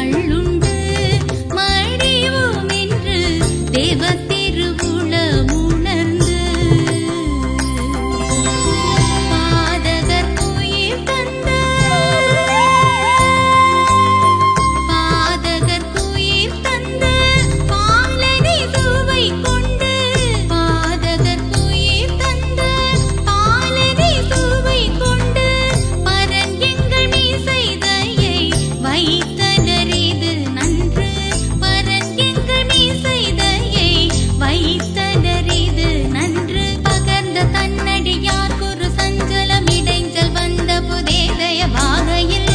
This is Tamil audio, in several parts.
கள்ளுண்டு மடிவோம் என்று தேவ திருவுளம் உணர்ந்து பாதகர் உயிர் தந்த பாலனை சுவை கொண்டு பாதகர் உயிர் தந்த பாலனை சுவை கொண்டு பரன் எங்கள் மீசை தயை வைத்தனரிது நன்று பரன் எங்கள் மீசை தயை வைத்தனரிது நன்று பகர்ந்த தன்னடியார் குரு சஞ்சலம் இடைஞ்சல் வந்த புதேதய வாகையில்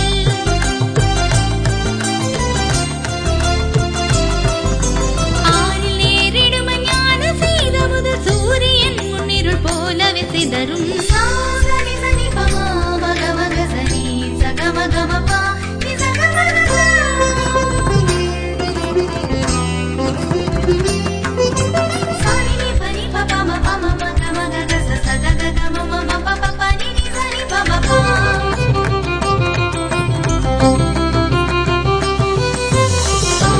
ஆறில் நேரிடும் ஞான செய்த முதல் சூரியன் முன்னிருள் போலவே சிதறும் சாசனி சனி பமா மக மக சனி சக மக மபா நி சக மக சனி நி பனி பபா மபா மக மக கச சக கக மம மபா பபா நி நி சனி பமா பா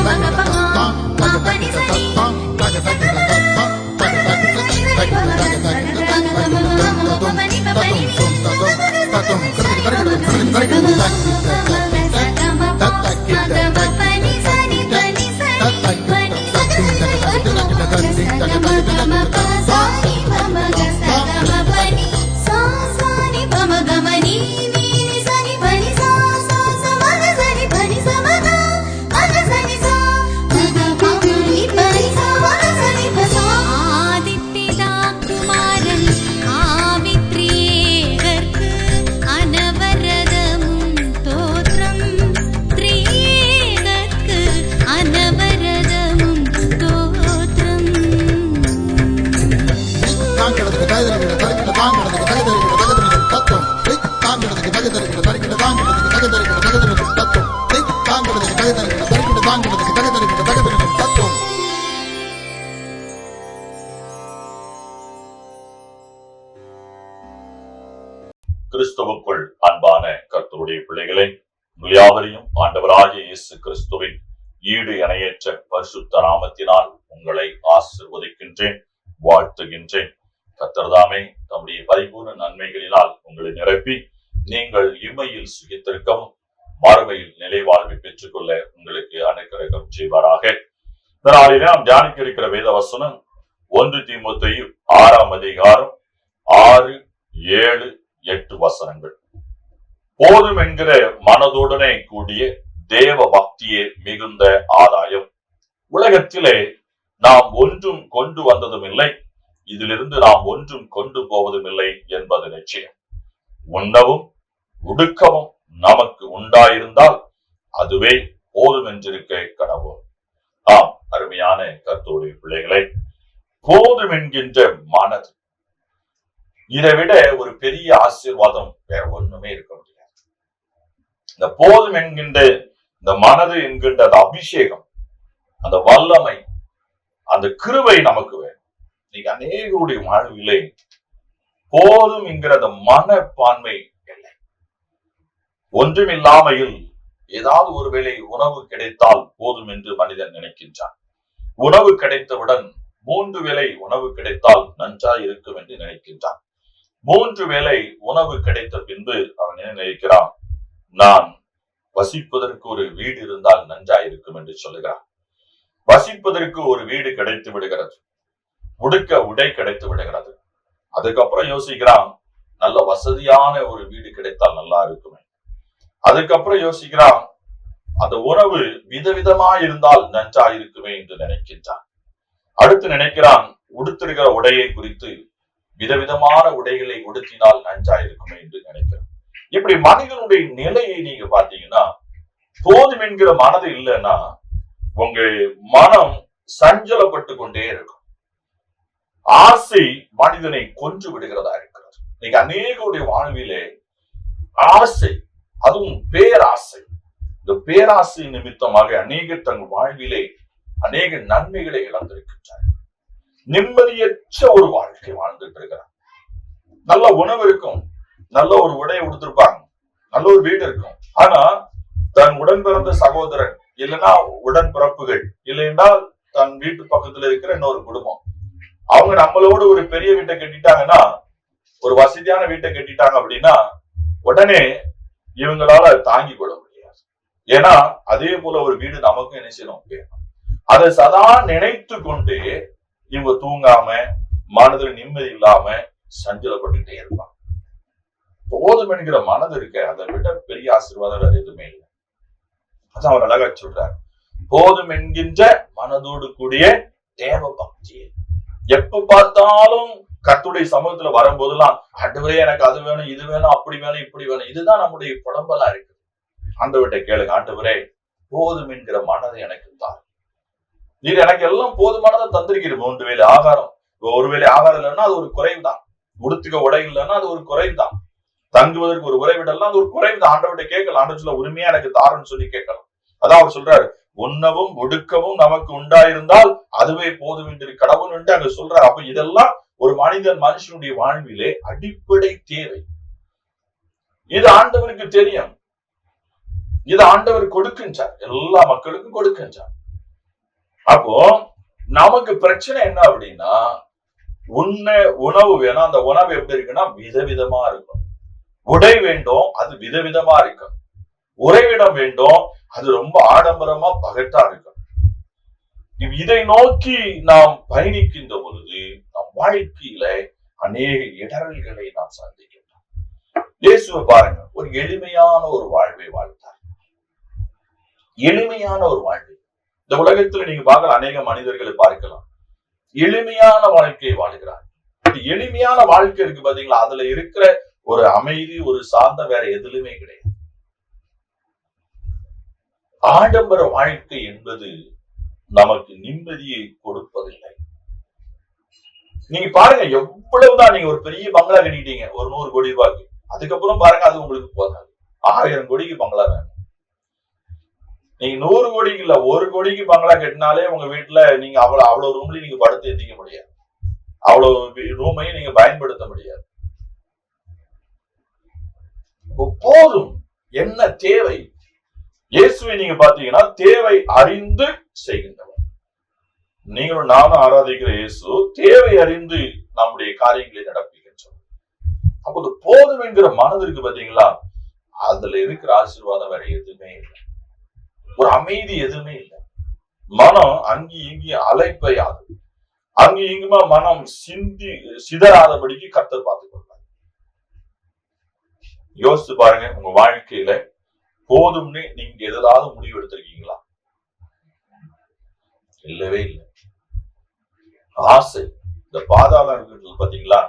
மக பமா மா பனி சனி கிறிஸ்துவுக்குள் அன்பான கர்த்தருடைய பிள்ளைகளே, உங்கள் யாவரையும் ஆண்டவராகிய இயேசு கிறிஸ்துவின் ஈடு இணையற்ற பரிசுத்த நாமத்தினால் உங்களை ஆசீர்வதிக்கின்றேன், வாழ்த்துகின்றேன். கர்த்தர்தாமே தம்முடைய பரிபூர்ண நன்மைகளினால் உங்களை நிரப்பி நீங்கள் இம்மையில் சுகித்திருக்கவும் மறுமையில் நிலை வாழ்வை பெற்றுக் கொள்ள உங்களுக்கு அனுக்கிரகம் செய்வாராக. இதனாலே நாம் தியானிக்க இருக்கிற வேத வசனம் 1 தீமோத்தேயு 6ஆம் அதிகாரம் 6, 7, 8 வசனங்கள். போதும் என்கிற மனதுடனே கூடிய தேவ பக்தியே மிகுந்த ஆதாயம். உலகத்திலே நாம் ஒன்றும் கொண்டு வந்ததும் இல்லை, இதிலிருந்து நாம் ஒன்றும் கொண்டு போவதும் இல்லை என்பது நிச்சயம். உண்ணவும் உடுக்கவும் நமக்கு உண்டாயிருந்தால் அதுவே போதும் என்றிருக்க கடவுள். ஆம், அருமையான கர்த்தருடைய பிள்ளைகளை, போதும் என்கின்ற மனது, இதை விட ஒரு பெரிய ஆசீர்வாதம் வேற ஒண்ணுமே இருக்க முடியாது. இந்த போதும் என்கின்ற இந்த மனது என்கின்ற அந்த அபிஷேகம், அந்த வல்லமை, அந்த கிருபை நமக்கு வேணும். இன்னைக்கு அநேகருடைய வாழ்விலே போதும் என்கிற அந்த மனப்பான்மை இல்லை. ஒன்றுமில்லாமையில் ஏதாவது ஒருவேளை உணவு கிடைத்தால் போதும் என்று மனிதன் நினைக்கின்றான். உணவு கிடைத்தவுடன் 3 வேளை உணவு கிடைத்தால் நன்றாய் இருக்கும் என்று நினைக்கின்றான். 3 வேளை உணவு கிடைத்த பின்பு அவன் என்ன நினைக்கிறான்? நான் வசிப்பதற்கு ஒரு வீடு இருந்தால் நன்றாய் இருக்கும் என்று சொல்லுகிறான். வசிப்பதற்கு ஒரு வீடு கிடைத்து விடுகிறது, உடுக்க உடை கிடைத்து விடுகிறது. அதுக்கப்புறம் யோசிக்கிறான், நல்ல வசதியான ஒரு வீடு கிடைத்தால் நல்லா இருக்குமே. அதுக்கப்புறம் யோசிக்கிறான், அந்த உணவு விதவிதமா இருந்தால் நன்றாய் இருக்குமே என்று நினைக்கின்றான். அடுத்து நினைக்கிறான், உடுத்திருக்கிற உடையை குறித்து விதவிதமான உடைகளை உடுத்தினால் நன்றாய் இருக்குமே என்று நினைக்கிறான். இப்படி மனிதனுடைய நிலையை நீங்க பாத்தீங்கன்னா, போதும் என்கிற மனது இல்லைன்னா உங்க மனம் சஞ்சலப்பட்டு கொண்டே இருக்கும். ஆசை மனிதனை கொன்று விடுகிறதா இருக்கிறது. இன்னைக்கு அநேகருடைய வாழ்விலே ஆசை, அதுவும் பேராசை. இந்த பேராசை நிமித்தமாக அநேகர் தங்கள் வாழ்விலே அநேக நன்மைகளை இழந்திருக்கின்றார்கள். நிம்மதியற்ற ஒரு வாழ்க்கை வாழ்ந்துட்டு இருக்கிறார். நல்ல உணவு இருக்கும், நல்ல ஒரு உடையை உடுத்திருப்பாங்க, நல்ல ஒரு வீடு இருக்கும். ஆனா தன் உடன் பிறந்த சகோதரன், இல்லைன்னா உடன் பிறப்புகள், இல்லைன்னா தன் வீட்டு பக்கத்துல இருக்கிற இன்னொரு குடும்பம், அவங்க நம்மளோட ஒரு பெரிய வீட்டை கட்டிட்டாங்கன்னா, ஒரு வசதியான வீட்டை கட்டிட்டாங்க அப்படின்னா உடனே இவங்களால தாங்கி கொள்ள முடியாது. ஏன்னா அதே போல ஒரு வீடு நமக்கும் என்ன செய்யணும் வேணும். அதை சதா நினைத்து கொண்டு இவங்க தூங்காம, மனதில் நிம்மதி இல்லாம சஞ்சலப்பட்டுட்டே இருப்பாங்க. போதும் என்கிற மனது இருக்க, அதை விட பெரிய ஆசீர்வாதம் வேற எதுவுமே இல்லை. அதான் அவர் அழகா சொல்றார், போதும் என்கின்ற மனதோடு கூடிய தேவ பக்தி. எப்ப பார்த்தாலும் கர்த்தருடைய சமூகத்துல வரும்போதெல்லாம், ஆண்டவரே எனக்கு அது வேணும், இது வேணும், அப்படி வேணும், இப்படி வேணும், இதுதான் நம்முடைய புலம்பலா இருக்கு. ஆண்டவர்கிட்ட கேளுங்க, ஆண்டவரே போதும் என்கிற மனதை எனக்கு தான். நீர் எனக்கு எல்லாம் போதுமானதை தந்திருக்கிறது. 3 வேளை ஆகாரம், ஒரு வேளை ஆகாரம் இல்லைன்னா அது ஒரு குறைவு தான். உடுத்துக்க உடை இல்லைன்னா அது ஒரு குறைவு தான். தங்குவதற்கு ஒரு உறைவிடலாம் அது ஒரு குறைவு தான். ஆண்டவர்கிட்ட கேட்கலாம், ஆண்டவர் சொல்ல உரிமையா எனக்கு தாருன்னு சொல்லி கேட்கலாம். அதான் அவர் சொல்றாரு, உண்ணவும் ஒடுக்கவும் நமக்கு உண்டாயிருந்தால் அதுவே போதும் என்று கடவுள் என்று அங்க சொல்றாரு. அப்ப இதெல்லாம் ஒரு மனுஷனுடைய வாழ்விலே அடிப்படை தேவை. இது ஆண்டவருக்கு தெரியும். இது ஆண்டவர் கொடுக்கின்றார், எல்லா மக்களுக்கும் கொடுக்கின்றார். அப்போ நமக்கு பிரச்சனை என்ன அப்படின்னா, உணவு வேணும், அந்த உணவு எப்படி இருக்குன்னா விதவிதமா இருக்கும். உடை வேண்டும், அது விதவிதமா இருக்கும். உறைவிடம் வேண்டும், அது ரொம்ப ஆடம்பரமா பகட்டா இருக்கும். இதை நோக்கி நாம் பயணிக்கின்ற பொழுது நம் வாழ்க்கையில அநேக இடரல்களை நாம் சந்திக்கின்றோம். இயேசுவை பாருங்க, ஒரு எளிமையான ஒரு வாழ்வை வாழ்ந்தார். எளிமையான ஒரு வாழ்வை. இந்த உலகத்துல நீங்க பார்க்கல, அநேக மனிதர்களை பார்க்கலாம், எளிமையான வாழ்க்கையை வாழ்கிறார். எளிமையான வாழ்க்கை இருக்கு பாத்தீங்களா, அதுல இருக்கிற ஒரு அமைதி, ஒரு சாந்தம் வேற எதுலுமே கிடையாது. ஆடம்பர வாழ்க்கை என்பது நமக்கு நிம்மதியை கொடுப்பதில்லை. நீங்க பாருங்க, எவ்வளவுதான் நீங்க ஒரு பெரிய பங்களா கட்டிட்டீங்க, ஒரு 100 கோடி ரூபாய்க்கு, அதுக்கப்புறம் பாருங்க அது உங்களுக்கு போதாது. 1000 கோடிக்கு பங்களா வேணும். நீங்க 100 கோடிக்கு இல்ல, 1 கோடிக்கு பங்களா கட்டினாலே உங்க வீட்டுல நீங்க அவ்வளவு ரூம்ல நீங்க படுத்து எந்திக்க முடியாது. அவ்வளவு ரூமையும் நீங்க பயன்படுத்த முடியாது. போதும் என்ன தேவை? இயேசுவை நீங்க பாத்தீங்கன்னா தேவை அறிந்து செய்கின்றவர். நீங்களும் நானும் ஆராதிக்கிற இயேசு தேவை அறிந்து நம்முடைய காரியங்களை நடப்பிக்கின்றோம். அப்போ போதும் என்கிற மனதிற்கு பாத்தீங்களா, அதுல இருக்கிற ஆசீர்வாதம் வேற எதுவுமே இல்லை. ஒரு அமைதி எதுவுமே இல்லை. மனம் அங்கேயும் இங்கேயும் அலைப்பையாது, அங்கேயும் இங்குமா மனம் சிதறாதபடிக்கு கர்த்தர் பார்த்துக் கொள்வார். யோசிச்சு பாருங்க, உங்க வாழ்க்கையில போதும்னு நீங்க எதாவது முடிவு எடுத்திருக்கீங்களா? இல்லவே இல்லை. ஆசை, இந்த பாதாளம் இருக்கிறது பாத்தீங்களா,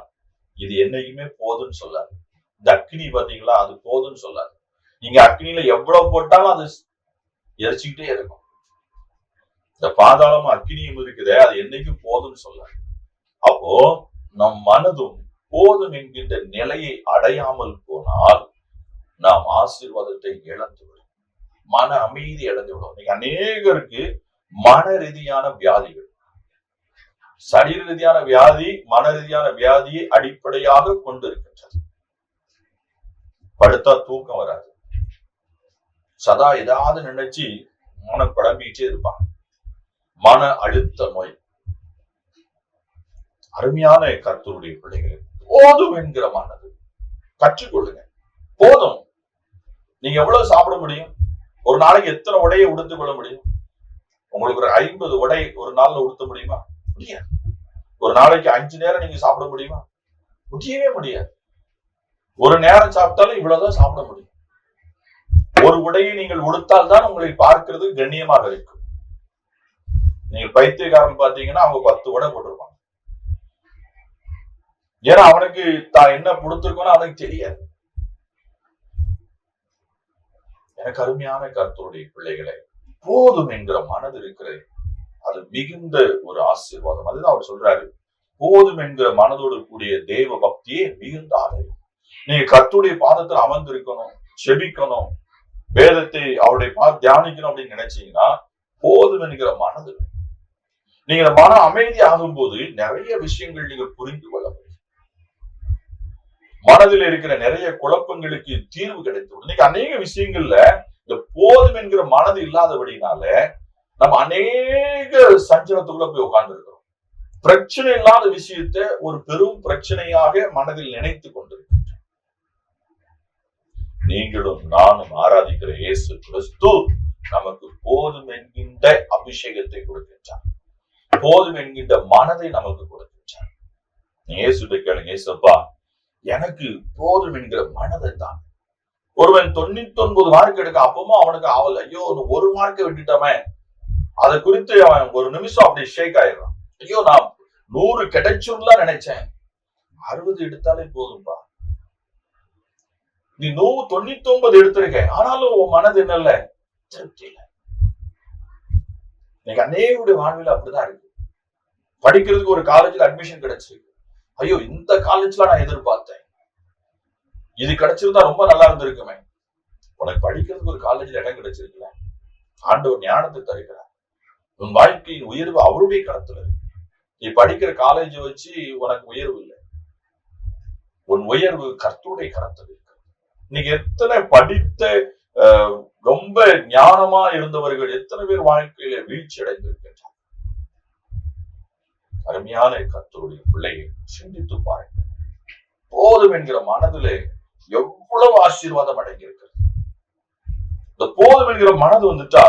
இது என்னைக்குமே போதும்னு சொல்லாது. இந்த அக்னி பாத்தீங்களா, அது போதும்னு சொல்லாது. நீங்க அக்னியில எவ்வளவு போட்டாலும் அது எரிச்சுக்கிட்டே இருக்கும். இந்த பாதாளமும் அக்னியும் இருக்குது, அது என்னைக்கும் போதும்னு சொல்லாது. அப்போ நம் மனதும் போதும் என்கின்ற நிலையை அடையாமல் போனால் நாம் ஆசீர்வாதத்தை இழந்து விடும், மன அமைதி இழந்து விடும். இன்னைக்கு அநேகருக்கு மன ரீதியான வியாதிகள், சரீர ரீதியான வியாதி, மன ரீதியான வியாதியை அடிப்படையாக கொண்டு இருக்கின்றது. படுத்தா தூக்கம் வராது, சதா ஏதாவது நினைச்சு மன குழம்பிட்டே இருப்பாங்க, மன அழுத்த நோய். அருமையான கர்த்தருடைய பிள்ளைகள், போதும் என்கிற மனது கற்றுக்கொள்ளுங்க. போதும். நீங்க எவ்வளவு சாப்பிட முடியும்? ஒரு நாளைக்கு எத்தனை உடையை உடுத்துக் கொள்ள முடியும்? உங்களுக்கு ஒரு 50 உடை ஒரு நாள்ல உடுத்த முடியுமா? முடியாது. ஒரு நாளைக்கு 5 நேரம் நீங்க சாப்பிட முடியுமா? முடியவே முடியாது. ஒரு நேரம் சாப்பிட்டாலும் இவ்வளவுதான் சாப்பிட முடியும். ஒரு உடையை நீங்கள் உடுத்தால் தான் உங்களை பார்க்கிறது கண்ணியமாக இருக்கும். நீங்க பைத்தியக்காரன் பாத்தீங்கன்னா அவங்க 10 உடை போட்டிருப்பாங்க. ஏன்னா அவனுக்கு தான் என்ன கொடுத்திருக்கோன்னு அவனுக்கு தெரியாது. எனக்கு அருமையான கர்த்தருடைய பிள்ளைகளை, போதும் என்கிற மனது இருக்கிறது, அது மிகுந்த ஒரு ஆசீர்வாதம். அதுதான் அவர் சொல்றாரு, போதும் என்கிற மனதோடு கூடிய தேவ பக்தியே மிகுந்த ஆலயம். நீங்க கர்த்தருடைய பாதத்தில் அமர்ந்திருக்கணும், செபிக்கணும், வேதத்தை அவருடைய தியானிக்கணும் அப்படின்னு நினைச்சீங்கன்னா போதும் என்கிற மனது. நீங்க மன அமைதி ஆகும் போது நிறைய விஷயங்கள் நீங்க புரிந்து கொள்ள முடியும். மனதில் இருக்கிற நிறைய குழப்பங்களுக்கு தீர்வு கிடைத்துள்ளது. இன்னைக்கு அநேக விஷயங்கள்ல இந்த போதும் என்கிற மனது இல்லாதபடினால நம்ம அநேக சஞ்சலத்துக்குள்ள போய் உட்கார்ந்து இருக்கிறோம். பிரச்சனை இல்லாத விஷயத்தை ஒரு பெரும் பிரச்சனையாக மனதில் நினைத்து கொண்டிருக்கின்றோம். நீங்களும் நானும் ஆராதிக்கிற இயேசு கிறிஸ்து நமக்கு போதும் என்கின்ற அபிஷேகத்தை கொடுக்கின்றார். போதும் என்கின்ற மனதை நமக்கு கொடுக்கின்றார். இயேசுவை கேளுங்க, இயேசுப்பா எனக்கு போதும் என்கிற மனதை தான். ஒருவன் 99 மார்க் எடுக்க அப்பவும் அவனுக்கு ஆவல, ஐயோ ஒரு மார்க்கை விட்டுட்டோமே, அதை குறித்து அவன் ஒரு நிமிஷம் அப்படி ஷேக் ஆயிடுறான். ஐயோ நான் 100 கிடைச்சும்லாம் நினைச்சேன், 60 எடுத்தாலே போதும்பா. நீ 99 எடுத்திருக்க, ஆனாலும் உன் மனது என்னல்ல, திருப்தி இல்லை. இன்னைக்கு அநேகருடைய வாழ்வில் அப்படிதான் இருக்கு. படிக்கிறதுக்கு ஒரு காலேஜ்ல அட்மிஷன் கிடைச்சிருக்கு, ஐயோ இந்த காலேஜ்ல நான் எதிர்பார்த்தேன், இது கிடைச்சிருந்தா ரொம்ப நல்லா இருந்திருக்குமே. உனக்கு படிக்கிறதுக்கு ஒரு காலேஜ்ல இடம் கிடைச்சிருக்கல, ஆண்டவர் ஞானத்தை தருகிறார். உன் வாழ்க்கையின் உயர்வு அவருடைய கருத்துல இருக்கு. நீ படிக்கிற காலேஜ் வச்சு உனக்கு உயர்வு இல்லை, உன் உயர்வு கர்த்தருடைய கருத்துல இருக்கு. இன்னைக்கு எத்தனை படித்த ரொம்ப ஞானமா இருந்தவர்கள் எத்தனை பேர் வாழ்க்கையில வீழ்ச்சி அடைந்திருக்கின்றனர். அருமையான கர்த்தருடைய பிள்ளையை சிந்தித்து பாருங்கள். போதும் என்கிற மனதிலே எவ்வளவு ஆசீர்வாதம் அடங்கியிருக்கிறது. இந்த போதும் என்கிற மனது வந்துட்டா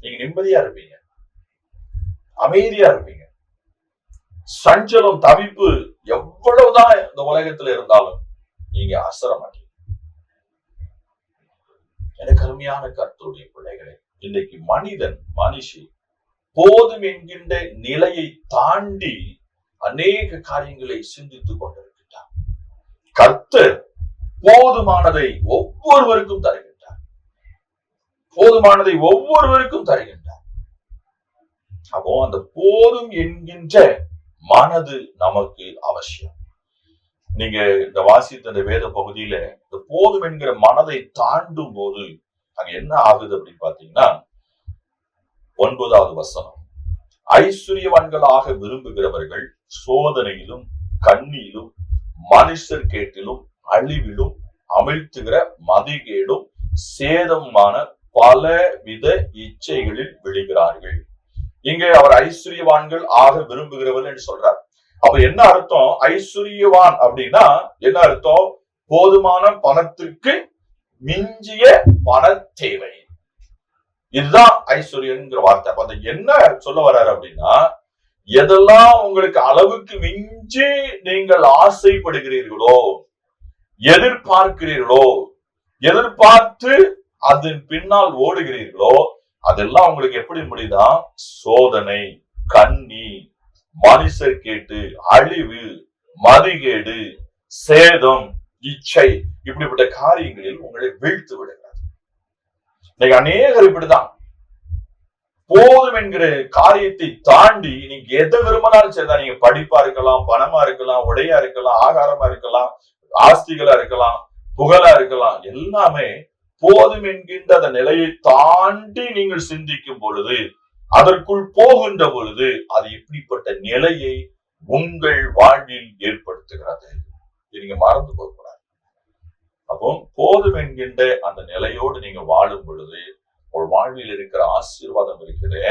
நீங்க நிம்மதியா இருப்பீங்க, அமைதியா இருப்பீங்க. சஞ்சலம் தவிப்பு எவ்வளவுதான் இந்த உலகத்துல இருந்தாலும் நீங்க அசர மாட்டீங்க. எனக்கு அருமையான கர்த்தருடைய பிள்ளைகளே, இன்னைக்கு மனுஷி போதும் என்கின்ற நிலையை தாண்டி அநேக காரியங்களை சிந்தித்துக் கொண்டிருக்கிறார். கர்த்தர் போதுமானதை ஒவ்வொருவருக்கும் தருகின்றார், போதுமானதை ஒவ்வொருவருக்கும் தருகின்றார். அப்போ அந்த போதும் என்கின்ற மனது நமக்கு அவசியம். நீங்க இந்த வாசித்த இந்த வேத பகுதியில இந்த போதும் என்கிற மனதை தாண்டும் போது அங்க என்ன ஆகுது அப்படின்னு பாத்தீங்கன்னா, 9வது வசனம், ஐஸ்வர்யவான்களாக விரும்புகிறவர்கள் சோதனையிலும் கண்ணியிலும் மனுஷர் கேட்டிலும் அழிவிலும் அமிழ்த்துகிற மதிகேடும் சேதமான பல வித இச்சைகளில் விழுகிறார்கள். இங்கே அவர் ஐஸ்வர்யவான்கள் ஆக விரும்புகிறவர்கள் என்று சொல்றார். அப்ப என்ன அர்த்தம்? ஐஸ்வர்யவான் அப்படின்னா என்ன அர்த்தம்? போதுமான பணத்திற்கு மிஞ்சிய பண தேவை, இதுதான் ஐஸ்வர்யங்கிற வார்த்தை. அப்ப என்ன சொல்ல வர்றாரு அப்படின்னா, எதெல்லாம் உங்களுக்கு அளவுக்கு மிஞ்சி நீங்கள் ஆசைப்படுகிறீர்களோ, எதிர்பார்க்கிறீர்களோ, எதிர்பார்த்து அதன் பின்னால் ஓடுகிறீர்களோ, அதெல்லாம் உங்களுக்கு எப்படி முடியுதா? சோதனை, கண்ணி, மனுஷர் கேட்டு, அழிவு, மதிகேடு, சேதம், இச்சை, இப்படிப்பட்ட காரியங்களில் உங்களை வீழ்த்து விடுகிறது. இன்னைக்கு அநேகர் இப்படிதான். போதும் என்கிற காரியத்தை தாண்டி நீங்க எதை விரும்பினாலும் சரிதான், நீங்க படிப்பா இருக்கலாம், பணமா இருக்கலாம், உடையா இருக்கலாம், ஆகாரமா இருக்கலாம், ஆஸ்திகளா இருக்கலாம், புகழா இருக்கலாம், எல்லாமே போதும் என்கின்ற அந்த நிலையை தாண்டி நீங்கள் சிந்திக்கும் பொழுது, அதற்குள் போகின்ற பொழுது, அது இப்படிப்பட்ட நிலையை உங்கள் வாழ்வில் ஏற்படுத்துகிறது. நீங்க மறந்து போகக்கூடாது. அப்போ போதும் என்கின்ற அந்த நிலையோடு நீங்க வாழும் பொழுது உங்கள் வாழ்வில் இருக்கிற ஆசீர்வாதம் இருக்குது,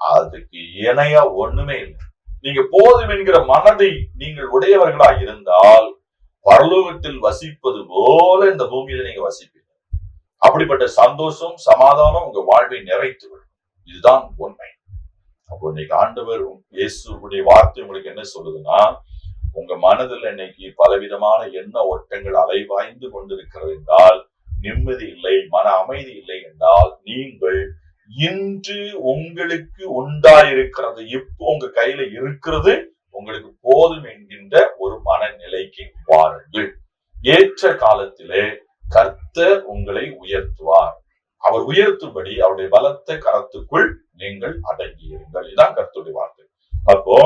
அதுக்கு இணையா ஒண்ணுமே இல்லை. நீங்க போதும் என்கிற மனதை நீங்கள் உடையவர்களா இருந்தால் பரலோகத்தில் வசிப்பது போல இந்த பூமியில நீங்க வசிப்பீங்க. அப்படிப்பட்ட சந்தோஷம், சமாதானம் உங்க வாழ்வை நிறைத்து விடும். இதுதான் உண்மை. அப்போ இன்னைக்கு ஆண்டவர் இயேசுடைய வார்த்தை உங்களுக்கு என்ன சொல்லுதுன்னா, உங்க மனதில் இன்னைக்கு பலவிதமான எண்ண ஓட்டங்கள் அலைவாய்ந்து கொண்டிருக்கிறது என்றால், நிம்மதி இல்லை, மன அமைதி இல்லை என்றால், நீங்கள் இன்று உங்களுக்கு உண்டாயிருக்கிறது, இப்போ உங்க கையில இருக்கிறது உங்களுக்கு போதும் என்கின்ற ஒரு மனநிலைக்கு வாருங்கள். ஏற்ற காலத்திலே கர்த்தர் உங்களை உயர்த்துவார். அவர் உயர்த்தும்படி அவருடைய பலத்த கரத்துக்குள் நீங்கள் அடங்கியிருங்கள். இதுதான் கர்த்தருடைய வார்த்தை. அப்போ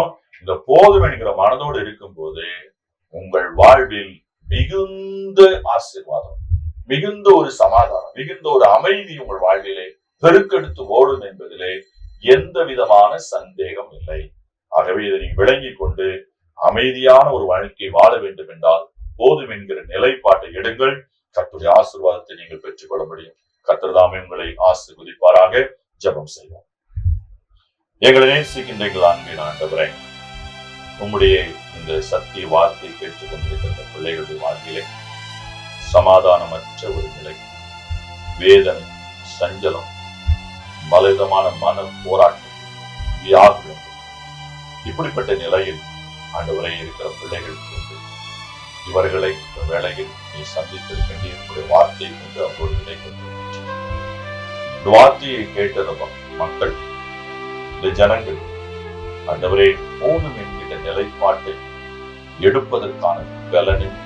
இந்த போதும் என்கிற மனதோடு இருக்கும் போது உங்கள் வாழ்வில் மிகுந்த ஆசீர்வாதம், மிகுந்த ஒரு சமாதானம், மிகுந்த ஒரு அமைதி உங்கள் வாழ்விலே பெருக்கெடுத்து ஓடும் என்பதிலே எந்த விதமான சந்தேகம் இல்லை. ஆகவே இதை நீங்க விளங்கிக் கொண்டு அமைதியான ஒரு வாழ்க்கை வாழ வேண்டும் என்றால் போதும் என்கிற நிலைப்பாட்டை எடுங்கள். கர்த்தருடைய ஆசீர்வாதத்தை நீங்கள் பெற்றுக்கொள்ள முடியும். கர்த்தர்தாமே உங்களை ஆசீர்வதிப்பாராக. ஜெபம் செய்வோம். எங்களை நேசிக்கின்ற எங்கள் அன்பின் ஆண்டவரே, உம்முடைய இந்த சத்திய வார்த்தையை கேட்டுக் கொண்டிருக்கின்ற பிள்ளைகளுடைய வாழ்க்கையிலே சமாதானமற்ற ஒரு நிலை, வேதனை, சஞ்சலம், பலவிதமான மன போராட்டம், வியாகுலம், இப்படிப்பட்ட நிலையில் ஆண்டவரே இருக்கிற பிள்ளைகள் கொண்டு இவர்களை இந்த வேளையில் நீ சந்தித்திருக்கின்ற வார்த்தையை கொண்டு அவரோடு நிலை கொண்டு இந்த வார்த்தையை கேட்ட மக்கள், இந்த ஜனங்கள் ஆண்டவரே போதும் என்கிற நிலைப்பாட்டை எடுப்பதற்கான பலனையும்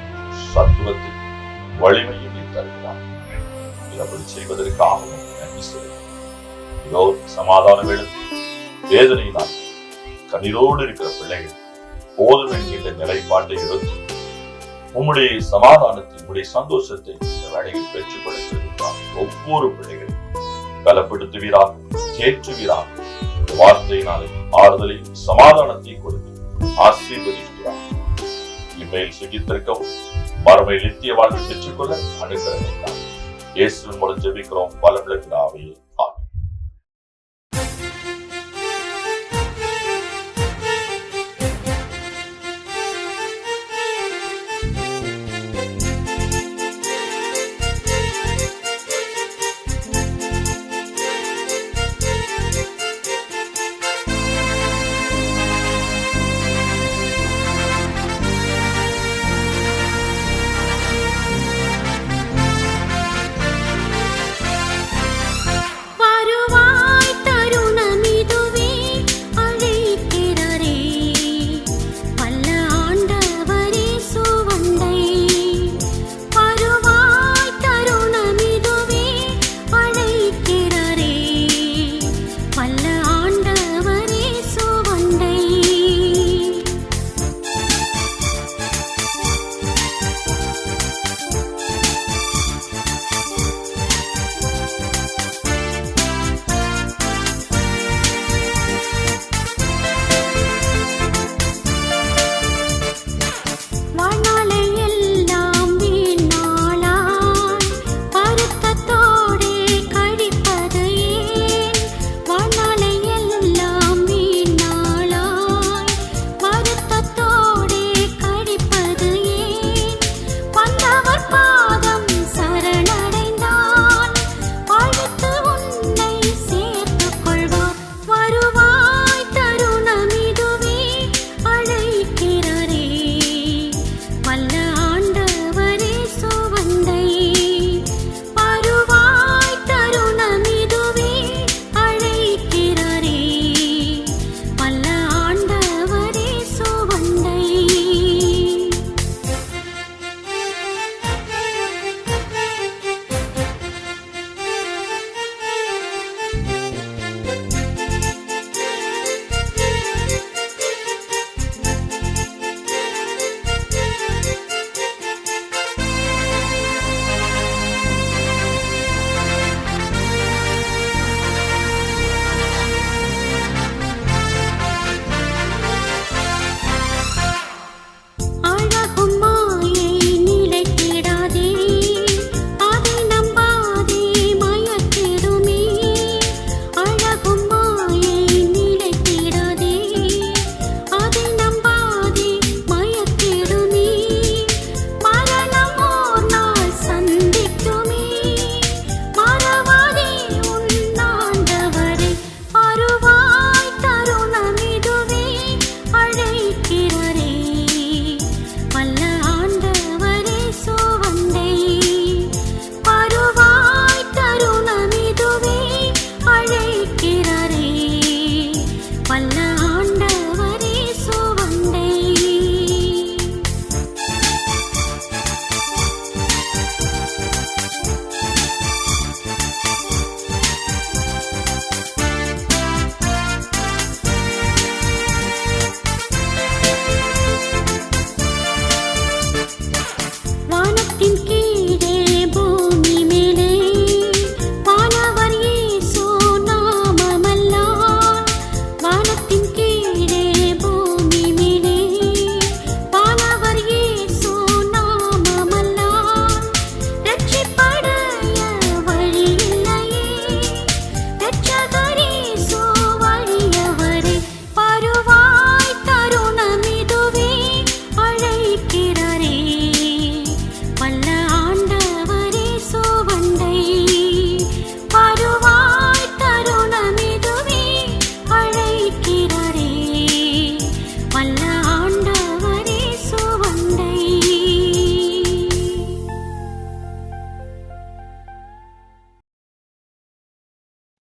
சத்துவத்தை வலிமையும் நீ தருகிறார். அப்படி செய்வதற்காகவும் நன்றி சொல்கிறேன். இதோ சமாதான வேலை வேதனையினால் கண்ணீரோடு இருக்கிற பிள்ளைகள் போதும் என்கின்ற நிலைப்பாட்டை எடுத்து உம்முடைய சமாதானத்தை, உம்முடைய சந்தோஷத்தை இந்த வேளையில் பெற்றுக் கொடுத்திருக்கிறார். ஒவ்வொரு பிள்ளைகளையும் பலப்படுத்துவீராக, தேற்றுவீராக, வார்த்தையினாலே ஆறுதலையும் சமாதானத்தை கொடுத்து ஆசீர்வதிக்கிறார். இம்மையில் சுகித்திருக்கவும் மறுமையில் நித்திய வாழ்வை பெற்றுக்கொள்ள அனுகிரகிக்கிறார். இயேசுவின் மூலம் ஜெபிக்கிறோம் பலமுள்ள பிதாவே. ஆமென்.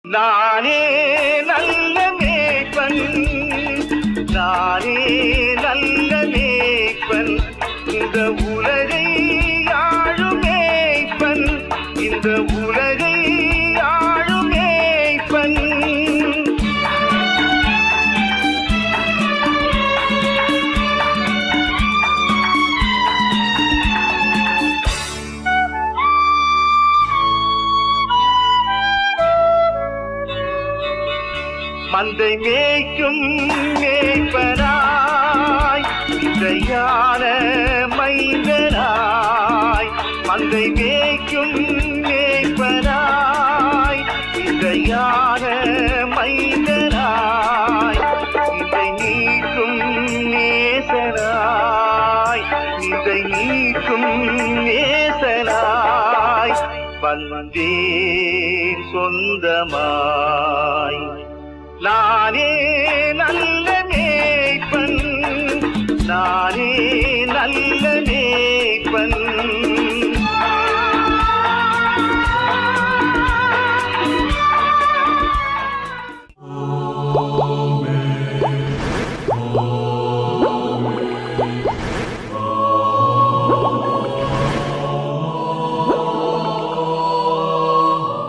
நானே நல்ல மேய்ப்பன், நானே நல்ல மேய்ப்பன், இந்த உலகை ஆளும் மேய்ப்பன், இந்த உலகை ஆளும் மேய்ப்பன். மந்தை மேய்க்கும் மேய்ப்பனாய், இசையான மைந்தனாய், மந்தை மேய்க்கும் மேய்ப்பனாய், இசையான மைந்தனாய், இதை நீக்கும் நேசனாய், இதை நீக்கும் நேசனாய் வந்தேன் சொந்தமாய். நானே நல்ல மேய்ப்பன், நானே நல்ல மேய்ப்பன்.